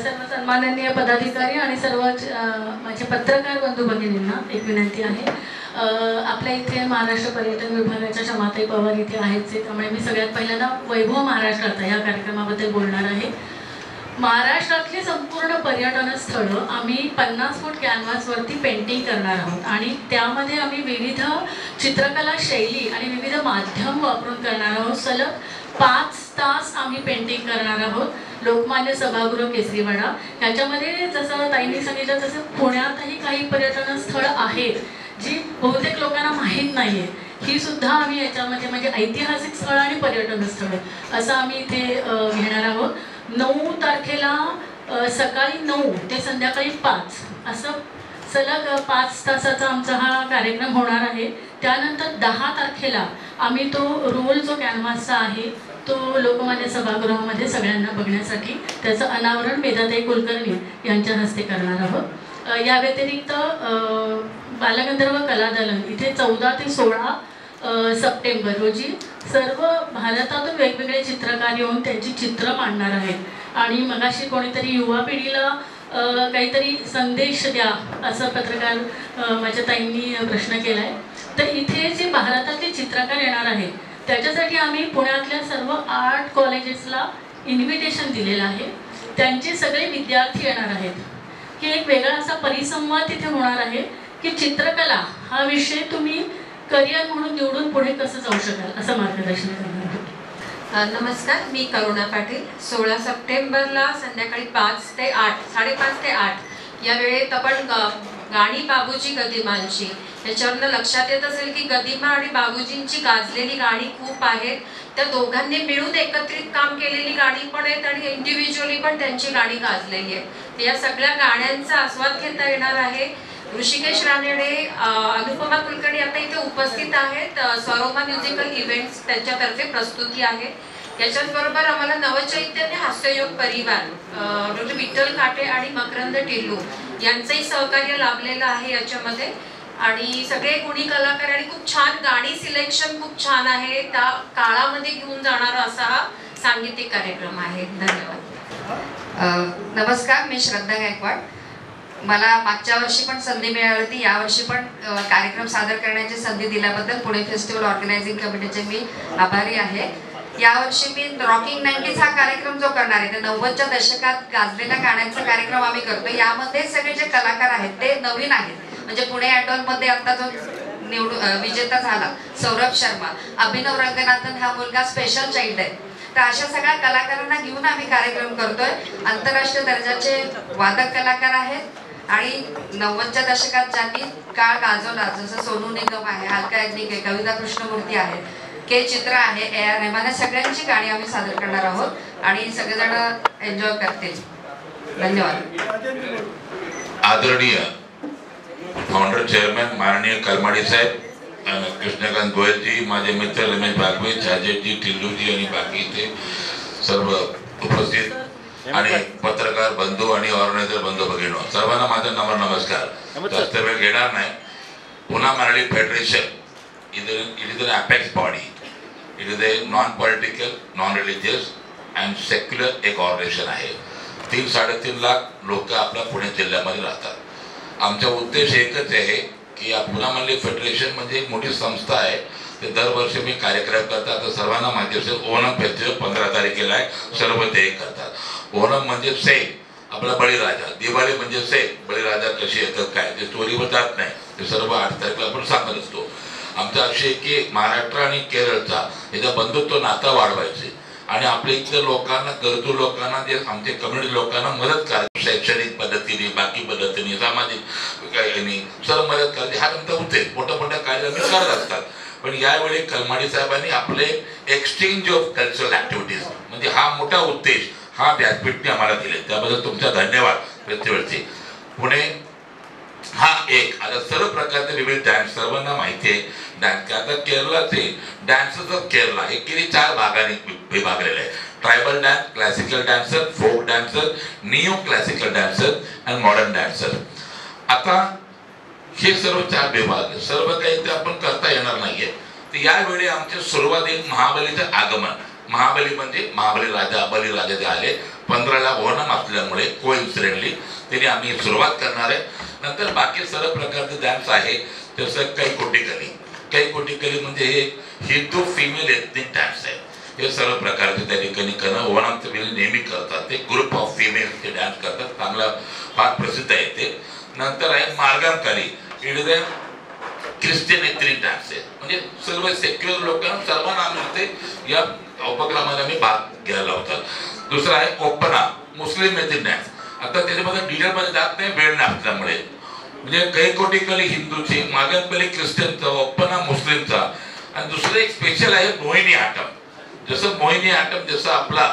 S12: सर्व सन्माननीय पदाधिकारी आणि सर्व माझे पत्रकार बंधू भगिनींना एक विनंती आहे. आपल्या इथे महाराष्ट्र पर्यटन विभागाच्या क्षमाताई पवार इथे आहेच, त्यामुळे मी सगळ्यात पहिल्यांदा वैभव महाराष्ट्राचा या कार्यक्रमाबद्दल बोलणार आहे. महाराष्ट्रातली संपूर्ण पर्यटन स्थळं आम्ही 50 फूट कॅनव्हासवरती पेंटिंग करणार आहोत आणि त्यामध्ये आम्ही विविध चित्रकला शैली आणि विविध माध्यम वापरून करणार आहोत. सलग 5 तास आम्ही पेंटिंग करणार आहोत. लोकमान्य सभागृह केसरीवाडा ह्याच्यामध्ये जसं ताईंनी सांगितलं तसं पुण्यातही काही पर्यटन स्थळं आहेत जी बहुतेक लोकांना माहीत नाही आहे. ही सुद्धा आम्ही याच्यामध्ये म्हणजे ऐतिहासिक स्थळं आणि पर्यटन स्थळं असं आम्ही इथे घेणार आहोत. 9 तारखेला सकाळी 9 ते संध्याकाळी 5 असं सलग 5 तासाचा आमचा हा कार्यक्रम होणार आहे. त्यानंतर 10 तारखेला आम्ही तो रोल जो कॅनव्हासचा आहे तो लोकमान्य सभागृहामध्ये सगळ्यांना बघण्यासाठी त्याचं अनावरण मेधाताई कुलकर्णी यांच्या हस्ते करणार आहोत. या व्यतिरिक्त बालगंधर्व कलादालन इथे 14 ते 16 सप्टेंबर रोजी सर्व भारतातून वेगवेगळे चित्रकार येऊन त्यांची चित्र मांडणार आहेत आणि मगाशी कोणीतरी युवा पिढीला काहीतरी संदेश द्या असं पत्रकार माझ्या ताईंनी प्रश्न केला आहे. तर इथे जे भारतातले चित्रकार येणार आहेत त्याच्यासाठी आम्ही पुण्यातल्या सर्व आर्ट कॉलेजेसला इन्व्हिटेशन दिलेलं आहे. त्यांचे सगळे विद्यार्थी येणार आहेत की एक वेगळा असा परिसंवाद तिथे होणार आहे की चित्रकला हा विषय तुम्ही करिअर म्हणून निवडून पुढे कसं जाऊ शकाल असं मार्गदर्शन करणार आहे.
S6: नमस्कार, मी करुणा पाटील. 16 सप्टेंबरला संध्याकाळी 5 ते 8, 5:30 ते 8 या वेळेत आपण गाणी बाबूजी गदिमांची, याच्यावरनं लक्षात येत असेल की गदिमा आणि बाबूजींची गाजलेली गाणी खूप आहेत. त्या दोघांनी मिळून एकत्रित काम केलेली गाणी पण आहेत आणि इंडिव्हिज्युअली पण त्यांची गाणी गाजलेली आहेत. या सगळ्या गाण्यांचा आस्वाद घेता येणार आहे. ऋषिकेश रानडे, अनुपमा कुलकर्णी आता इथे उपस्थित आहेत. स्वरोमा म्युझिकल इव्हेंट्स त्यांच्यातर्फे प्रस्तुती आहे. याच्याचबरोबर आम्हाला नवचैतन्य हास्ययोग परिवार, डॉक्टर विठ्ठल खाटे आणि मकरंद टिल्लू यांचंही सहकार्य लाभलेलं आहे याच्यामध्ये. आणि सगळे गुणी कलाकार आणि खूप छान गाणी सिलेक्शन खूप छान आहे. त्या काळामध्ये घेऊन जाणारा असा हा सांगीतिक कार्यक्रम आहे. धन्यवाद.
S13: नमस्कार, मी श्रद्धा गायकवाड. मला मागच्या वर्षी पण संधी मिळाली होती, यावर्षी पण कार्यक्रम सादर करण्याची संधी दिल्याबद्दल पुणे फेस्टिवल ऑर्गनायझिंग कमिटीचे मी आभारी आहे. यावर्षी मी रॉकिंग 90s हा कार्यक्रम जो करणार आहे, ते 90च्या दशकात गाजलेल्या गाण्यांचा कार्यक्रम आम्ही करतो. यामध्ये सगळे जे कलाकार आहेत ते नवीन आहेत. म्हणजे पुणे ॲटॉलमध्ये आता जो विजेता झाला सौरभ शर्मा, अभिनव रंगनाथन हा मुलगा स्पेशल चाइल्ड आहे. तर अशा सगळ्या कलाकारांना घेऊन आम्ही कार्यक्रम करतोय. आंतरराष्ट्रीय दर्जाचे वादक कलाकार आहेत आणि 90च्या दशकात ज्यांनी काळ गाजवला, जसं सोनू निगम आहे, अलका याग्निक आहे, कविता कृष्णमूर्ती आहे, के चित्रा आहे, AR रहमान, सगळ्यांची गाणी आम्ही सादर करणार आहोत आणि सगळेजण एन्जॉय करतील. धन्यवाद.
S14: आदरणीय फाउंडर चेअरमॅन माननीय कलमाडी साहेब, कृष्णकांत गोयलजी, माझे मित्र रमेश बागवे, छाजेजी, टिल्लूजी आणि बाकी इथे सर्व उपस्थित आणि पत्रकार बंधू आणि ऑर्गनायझर बंधू भगिनो, सर्वांना माझा नमस्कार. जास्त वेळ घेणार नाही. पुन्हा Marathi federation it is an apex body. It is a non-political, non-religious and secular एक ऑर्गनायझेशन आहे. 3-3.5 लाख लोक आपल्या पुणे जिल्ह्यामध्ये राहतात. आमचा उद्देश एकच आहे की पुणे मराठी फेडरेशन म्हणजे एक मोठी संस्था आहे. ते दरवर्षी मी कार्यक्रम करतात. तर सर्वांना माहिती असेल ओणम फेस्टिवल 15 तारखेला आहे. सर्व ते करतात. ओणम म्हणजे सेम आपला बळीराजा, दिवाळी म्हणजे सेम बळीराजा कशी येतात काय ते स्टोरीवर जात नाही. ते सर्व 8 तारखेला आपण सांगत असतो. आमचा असे की महाराष्ट्र आणि केरळचा याचा बंधुत्व नाता वाढवायचे आणि आपल्या इथल्या लोकांना, गरजू लोकांना, जे आमच्या कम्युनिटी लोकांना मदत करायची, शैक्षणिक पद्धतीने, बाकी पद्धतीने, सामाजिक सर्व मदत करायची. हा आमचा उद्देश. मोठ्या कार्यक्रम करत असतात. पण यावेळी कलमाडी साहेबांनी आपले एक्सचेंज ऑफ कल्चरल ऍक्टिव्हिटीज म्हणजे हा मोठा उद्देश हा व्यासपीठने आम्हाला दिले. त्याबद्दल तुमचा धन्यवाद. फेस्टिवलचे पुणे हा एक आता सर्व प्रकारचे विविध डान्स सर्वांना माहिती आहे. डान्स आता केरळाचे डान्सेस ऑफ केरला हे किती 4 भागांनी विभागलेले आहे. Tribal dance, classical dancer, folk dancer, neo classical dancer आणि मॉडर्न डान्सर. आता हे सर्व 4 विभाग सर्व काही ते आपण करता येणार नाहीये. तर यावेळी आमच्या सुरुवातीत महाबलीचं आगमन, महाबली म्हणजे महाबली राजा, बलीराजा जे आले 15ला ओणम असल्यामुळे कोइन्सिडेंटली त्यांनी आम्ही सुरुवात करणार आहे. नंतर बाकी सर्व प्रकारचे डान्स आहे. जसं काही कोटिकली म्हणजे हे हिंदू फिमेल एथनिक डान्स आहे. हे सर्व प्रकारचे त्या ठिकाणी ओणमचे वेळी नेहमी करतात. ते ग्रुप ऑफ फिमेल ते डान्स करतात. चांगला फार प्रसिद्ध आहे ते. नंतर आहे Margamkali, it is a Christian ethnic dance आहे. म्हणजे सर्व सेक्युलर लोकांना सर्वांना आम्ही या उपक्रमामध्ये आम्ही भाग घ्यायला होता. दुसरा आहे ओपना, मुस्लिम एथनिक डान्स. आता त्याच्यामध्ये डिटेलमध्ये जात नाही वेळ नसल्यामुळे. म्हणजे काही कोटिकली हिंदूची, मागणपली क्रिश्चनचा, ओपना मुस्लिमचा आणि दुसरं एक स्पेशल आहे मोहिनी आटम. जसं मोहिनी आटम जसं आपला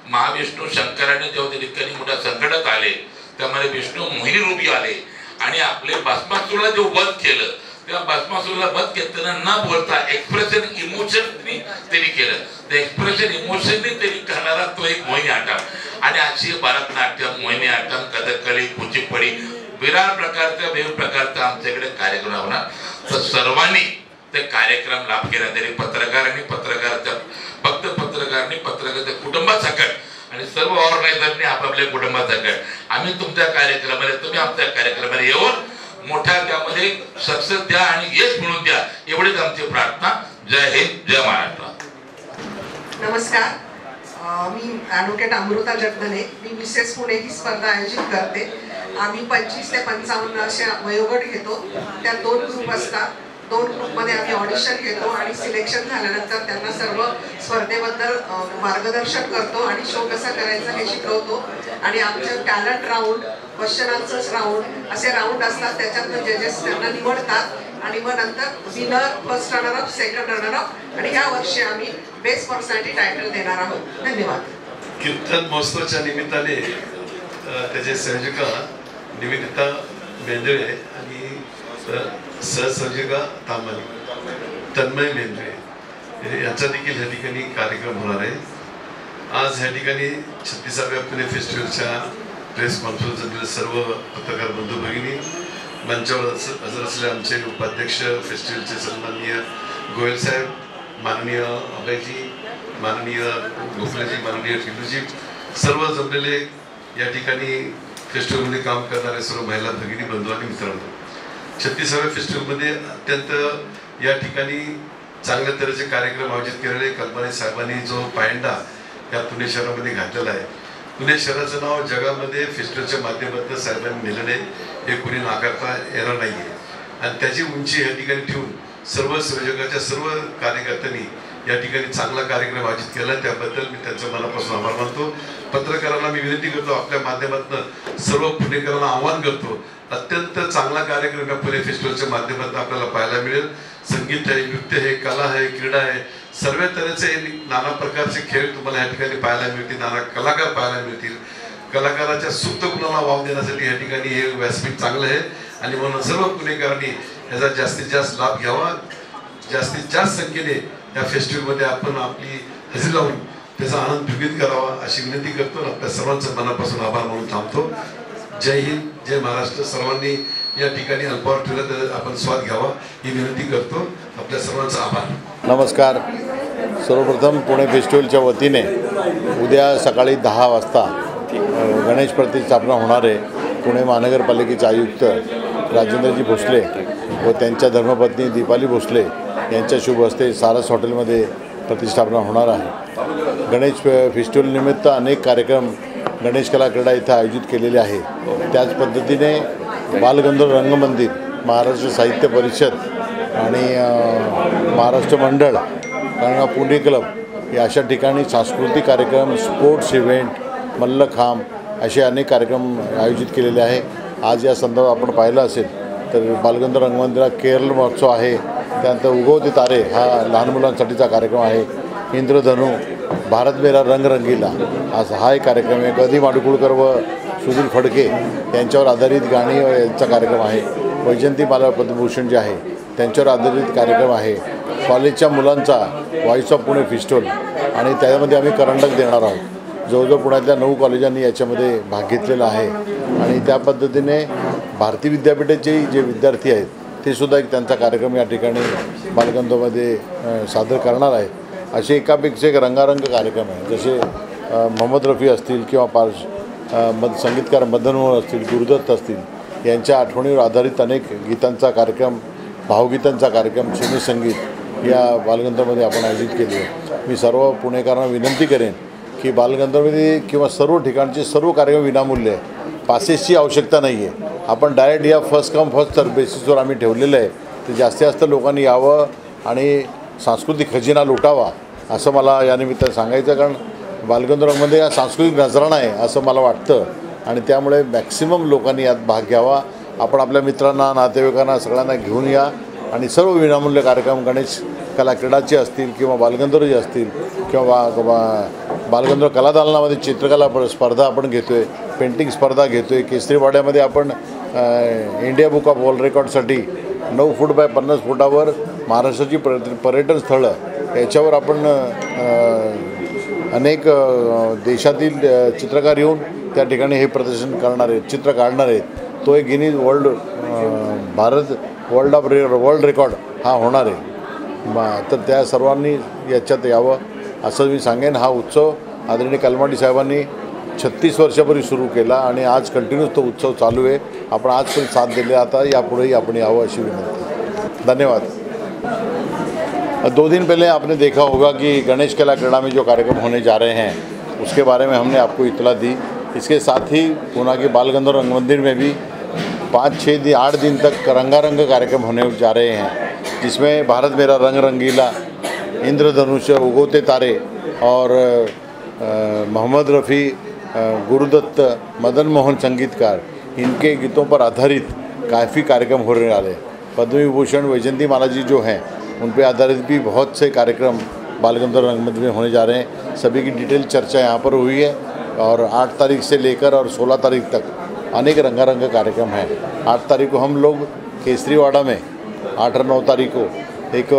S14: महाविष्णू शंकराने जेव्हा त्या ठिकाणी मोठ्या संकटात आले त्यामध्ये विष्णू मोहिनी रूपी आले आणि आपले भस्मासुराला जो वध केलं त्या भस्मासुराला वध घेताना न बोलता एक्सप्रेशन इमोशन त्यांनी केलं. ते एक्सप्रेशन इमोशननी त्यांनी करणारा तो एक मोहिनी आटम. आणि अशी भरतनाट्यम, मोहिनी आटम, कथकली, कुचिपुडी विराट प्रकारचा वेगवेगळ्या प्रकारचा आमच्याकडे कार्यक्रम होणार. तर सर्वांनी ते कार्यक्रम लाभ घेण्यात तरी पत्रकारांनी, पत्रकाराच्या फक्त पत्रकारांनी, पत्रकाराच्या कुटुंबासकट आणि सर्व ऑर्गनायझरनी आपापल्या कुटुंबासकट आम्ही तुमच्या कार्यक्रमाला, तुम्ही आमच्या कार्यक्रमाला येऊन मोठ्या त्यामध्ये सक्सेस द्या आणि यश मिळवून द्या एवढीच आमची प्रार्थना. जय हिंद, जय महाराष्ट्र.
S15: नमस्कार, मी ॲडव्होकेट अमृता जगदले. मी मिसेस पुणे ही स्पर्धा आयोजित करते. आम्ही 25 ते 55 अशा वयोगट घेतो. त्या 2 ग्रुप असतात. 2 ग्रुपमध्ये आम्ही ऑडिशन घेतो आणि सिलेक्शन झाल्यानंतर त्यांना सर्व स्पर्धेबद्दल मार्गदर्शन करतो आणि शो कसा करायचा हे शिकवतो. आणि आमचं talent round, question answers round असे राऊंड असतात. त्याच्यातनं जजेस त्यांना निवडतात आणि मग नंतर winner, first runner-up, second runner-up आणि ह्या वर्षी आम्ही बेस्ट पर्सनॅलिटी टायटल देणार आहोत. धन्यवाद.
S16: कीर्तन महोत्सवाच्या निमित्ताने त्याचे संयोजिका निवेदिता बेंद्रे आणि सहसंयोजिका तन्मय बेंद्रे यांचा देखील ह्या ठिकाणी कार्यक्रम होणार आहे. आज ह्या ठिकाणी 36व्या पुणे फेस्टिवलच्या प्रेस कॉन्फरन्समधील सर्व पत्रकार बंधू भगिनी, मंचावर हजर असलेले आमचे उपाध्यक्ष फेस्टिवलचे सन्माननीय गोयल साहेब, माननीय अभयजी, माननीय गोखलेजी, माननीय टिल्लूजी, सर्व जमलेले या ठिकाणी फेस्टिवलमध्ये काम करणारे सर्व महिला भगिनी बंधू आणि मित्रांनो, 36व्या फेस्टिवलमध्ये अत्यंत या ठिकाणी चांगल्या तऱ्हेचे कार्यक्रम आयोजित केलेले कल्पना साहेबांनी जो पायंडा या पुणे शहरामध्ये घातलेला आहे. पुणे शहराचं नाव जगामध्ये फेस्टिवलच्या माध्यमातून साहेबांनी नेलेले हे कुणी नाकारता येणार नाही आहे. आणि त्याची उंची या ठिकाणी ठेवून सर्व संयोजकाच्या सर्व कार्यकर्त्यांनी या ठिकाणी चांगला कार्यक्रम आयोजित केला, त्याबद्दल मी त्यांचं मनापासून आभार मानतो. पत्रकारांना मी विनंती करतो, आपल्या माध्यमातून सर्व पुणेकरांना आवाहन करतो, अत्यंत चांगला कार्यक्रम या पुणे फेस्टिवलच्या माध्यमातून आपल्याला पाहायला मिळेल. संगीत आहे, नृत्य आहे, कला आहे, क्रीडा आहे, सर्व तऱ्हेचे नाना प्रकारचे खेळ तुम्हाला या ठिकाणी पाहायला मिळतील, नाना कलाकार पाहायला मिळतील. कलाकाराच्या सुप्त गुणाला वाव देण्यासाठी या ठिकाणी हे व्यासपीठ चांगलं आहे आणि म्हणून सर्व पुणेकरांनी याचा जास्तीत जास्त लाभ घ्यावा. जास्तीत जास्त संख्येने या फेस्टिवलमध्ये आपण आपली हजेरी लावून त्याचा आनंद द्विगुणित करावा अशी विनंती करतो. आपल्या सर्वांचं मनापासून आभार म्हणून थांबतो. जय हिंद, जय महाराष्ट्र. सर्वांनी या ठिकाणी अल्पावर ठेवलं तर आपण स्वाद घ्यावा ही विनंती करतो. आपल्या सर्वांचा आभार.
S3: नमस्कार. सर्वप्रथम पुणे फेस्टिवलच्या वतीने उद्या सकाळी 10 वाजता गणेश प्रतिष्ठापना होणार आहे. पुणे महानगरपालिकेचे आयुक्त राजेंद्रजी भोसले व त्यांच्या धर्मपत्नी दीपाली भोसले यांच्या शुभ हस्ते सारस हॉटेलमध्ये प्रतिष्ठापना होणार आहे. गणेश फेस्टिवलनिमित्त अनेक कार्यक्रम गणेश कला क्रीडा इथं आयोजित केलेले आहे. त्याच पद्धतीने बालगंधर्व रंगमंदिर, महाराष्ट्र साहित्य परिषद आणि महाराष्ट्र मंडळ आणि पुणे क्लब या अशा ठिकाणी सांस्कृतिक कार्यक्रम, स्पोर्ट्स इव्हेंट, मल्लखांब असे अनेक कार्यक्रम आयोजित केलेले आहे. आज या संदर्भात आपण पाहिलं असेल तर बालगंधर्व रंगमंदिरात केरळ महोत्सव आहे, त्यानंतर उगवते तारे हा लहान मुलांसाठीचा कार्यक्रम आहे, इंद्रधनु, भारत मेरा रंग रंगीला हा एक कार्यक्रम आहे, गदी माडगुळकर व सुधीर फडके यांच्यावर आधारित गाणी यांचा कार्यक्रम आहे, वैजयंती बाला पद्मभूषण जे आहे त्यांच्यावर आधारित कार्यक्रम आहे, कॉलेजच्या मुलांचा व्हॉइस ऑफ पुणे फेस्टिवल आणि त्यामध्ये आम्ही करंडक देणार आहोत. जवळजवळ पुण्यातल्या 9 कॉलेजांनी याच्यामध्ये भाग घेतलेला आहे आणि त्या पद्धतीने भारती विद्यापीठाचे जे विद्यार्थी आहेत ते सुद्धा एक त्यांचा कार्यक्रम या ठिकाणी बालगंधर्वमध्ये सादर करणार आहे. असे एकापेक्षा एक रंगारंग कार्यक्रम आहे. जसे मोहम्मद रफी असतील किंवा संगीतकार मदन मोहन असतील, गुरुदत्त असतील यांच्या आठवणीवर आधारित अनेक गीतांचा कार्यक्रम, भावगीतांचा कार्यक्रम, सिनेसंगीत या बालगंधर्वमध्ये आपण आयोजित केले आहे. मी सर्व पुणेकरांना विनंती करेन की बालगंधर्वमध्ये किंवा सर्व ठिकाणचे सर्व कार्यक्रम विनामूल्य आहे. पासेसची आवश्यकता नाही आहे. आपण डायरेक्ट या फर्स्ट कम फर्स्ट सर्व बेसिसवर आम्ही ठेवलेलं आहे. तर जास्तीत जास्त लोकांनी यावं आणि सांस्कृतिक खजिना लुटावा असं मला या निमित्तानं सांगायचं. कारण बालगंधर्वमध्ये हा सांस्कृतिक नजराणा आहे असं मला वाटतं आणि त्यामुळे मॅक्सिमम लोकांनी यात भाग घ्यावा. आपण आपल्या मित्रांना, नातेवाईकांना सगळ्यांना घेऊन या आणि सर्व विनामूल्य कार्यक्रम गणेश कला क्रीडाचे असतील किंवा बालगंधर्वचे असतील किंवा बालगंधर्व कलादालनामध्ये चित्रकला स्पर्धा आपण घेतो आहे, पेंटिंग स्पर्धा घेतो आहे. केसरीवाड्यामध्ये आपण इंडिया बुक ऑफ वर्ल्ड रेकॉर्डसाठी 9 फूट बाय 50 फुटावर महाराष्ट्राची पर्यटन स्थळं याच्यावर आपण अनेक देशातील चित्रकार येऊन त्या ठिकाणी हे प्रदर्शन करणार आहेत, चित्र काढणार आहेत. तो एक गिनीज वर्ल्ड रेकॉर्ड हा होणार आहे. तर त्या सर्वांनी याच्यात यावं असं मी सांगेन. हा उत्सव आदरणीय कलमाडी साहेबांनी 36 वर्षापूर्वी सुरू केला आणि आज कंटिन्यूस तो उत्सव चालू आहे. आपण आजपर्यंत साथ दिले, आता यापुढेही आपण यावं अशी विनंती. धन्यवाद. 2 दिन पहले आपने देखा होगा कि गणेश कला क्रीड़ा में जो कार्यक्रम होने जा रहे हैं उसके बारे में हमने आपको इतला दी. इसके साथ ही पुणे के बालगंधर्व रंग मंदिर में भी 5-6 दिन 8 दिन तक रंगारंग कार्यक्रम होने जा रहे हैं, जिसमें भारत मेरा रंग रंगीला, इंद्रधनुष, उगवते तारे और मोहम्मद रफ़ी, गुरुदत्त, मदन मोहन संगीतकार इनके गीतों पर आधारित काफ़ी कार्यक्रम होने वाले. पद्म विभूषण वैजयंती माला जी जो हैं उन पर आधारित भी बहुत से कार्यक्रम बालगंधर्व रंगमंच में होने जा रहे हैं. सभी की डिटेल चर्चा यहाँ पर हुई है और 8 तारीख से लेकर और 16 तारीख तक अनेक रंगारंग कार्यक्रम हैं. 8 तारीख को हम लोग केसरीवाड़ा में, 8 और 9 तारीख को एक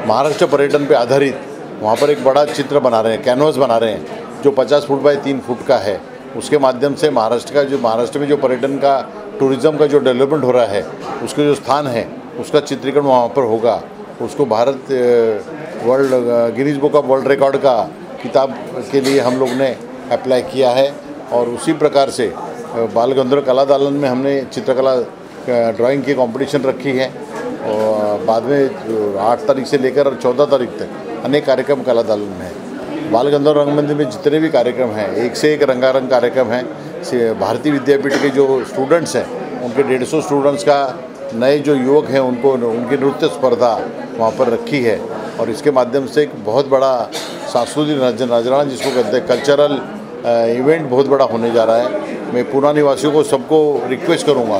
S3: महाराष्ट्र पर्यटन पे आधारित वहाँ पर एक बड़ा चित्र बना रहे हैं, कैनवस बना रहे हैं जो 50 फुट बाय 3 फुट का है. उसके माध्यम से महाराष्ट्र में जो पर्यटन का, टूरिज़्म का जो डेवलपमेंट हो रहा है उसके जो स्थान है उसका चित्रीकरण वहाँ पर होगा. उसको Bharat Guinness book of world record का किताब के लिए हम लोग ने अप्लाई किया है और उसी प्रकार से बाल गंधर्व कला दालन में हमने चित्रकला ड्राइंग की कंपटीशन रखी है और बाद में 8 तारीख से लेकर 14 तारीख तक अनेक कार्यक्रम कला दालन में है। बाल गंधर्व रंगमंदिर में जितने भी कार्यक्रम हैं, एक से एक रंगारंग कार्यक्रम हैं। भारतीय विद्यापीठ के जो स्टूडेंट्स हैं उनके 150 स्टूडेंट्स का नए जो युवक हैं उनको उनकी नृत्य स्पर्धा वहाँ पर रखी है और इसके माध्यम से एक बहुत बड़ा सांस्कृतिक नजराना जिसको कहते हैं कल्चरल इवेंट बहुत बड़ा होने जा रहा है। मैं पूना निवासियों को सबको रिक्वेस्ट करूँगा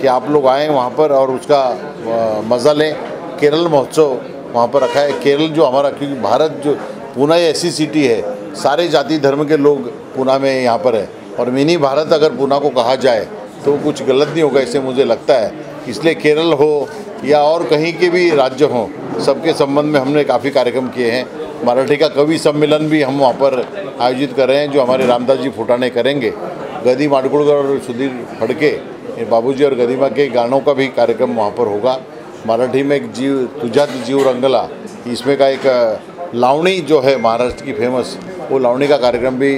S3: कि आप लोग आएँ वहाँ पर और उसका मज़ा लें। केरल महोत्सव वहाँ पर रखा है। केरल जो हमारा, क्योंकि भारत जो पूना ऐसी सिटी है, सारे जाति धर्म के लोग पूना में यहाँ पर है और मिनी भारत अगर पूना को कहा जाए तो कुछ गलत नहीं होगा, इससे मुझे लगता है। इसलिए केरल हो या और कहीं के भी राज्य हों, सबके संबंध में हमने काफ़ी कार्यक्रम किए हैं। मराठी का कवि सम्मेलन भी हम वहाँ पर आयोजित कर रहे हैं जो हमारे रामदास जी फुटाने करेंगे। गदी माडगुळकर और सुधीर फड़के, बाबूजी और गदिमा के गानों का भी कार्यक्रम वहाँ पर होगा। मराठी में एक जीव तुझ्यात जीव रंगला, इसमें का एक लावणी जो है महाराष्ट्र की फेमस, वो लावणी का कार्यक्रम भी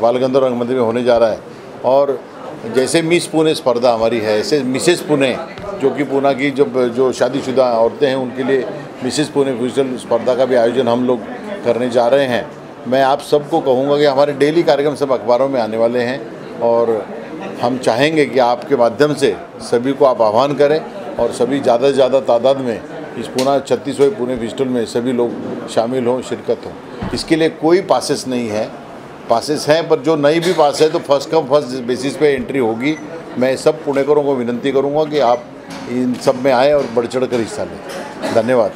S3: बाल गंधर्व रंगमंदिर में होने जा रहा है। और जैसे मिस पुणे स्पर्धा हमारी है, ऐसे मिसेस पुणे जो कि पूना की जो शादीशुदा औरतें हैं उनके लिए मिसेस पुणे फ्यूचर स्पर्धा का भी आयोजन हम लोग करने जा रहे हैं। मैं आप सबको कहूँगा कि हमारे डेली कार्यक्रम सब अखबारों में आने वाले हैं और हम चाहेंगे कि आपके माध्यम से सभी को आप आह्वान करें और सभी ज़्यादा से ज़्यादा तादाद में इस पूना 36वें पुणे फेस्टिवल में सभी लोग शामिल हों, शिरकत हों। इसके लिए कोई पासेस नहीं है, पासेस हैं पर जो नहीं भी पास है तो फर्स्ट कम फर्स्ट बेसिस पे एंट्री होगी। मैं सब पुणेकरों को विनंती करूंगा कि आप इन सब में आएँ और बढ़ चढ़ कर हिस्सा लें। धन्यवाद।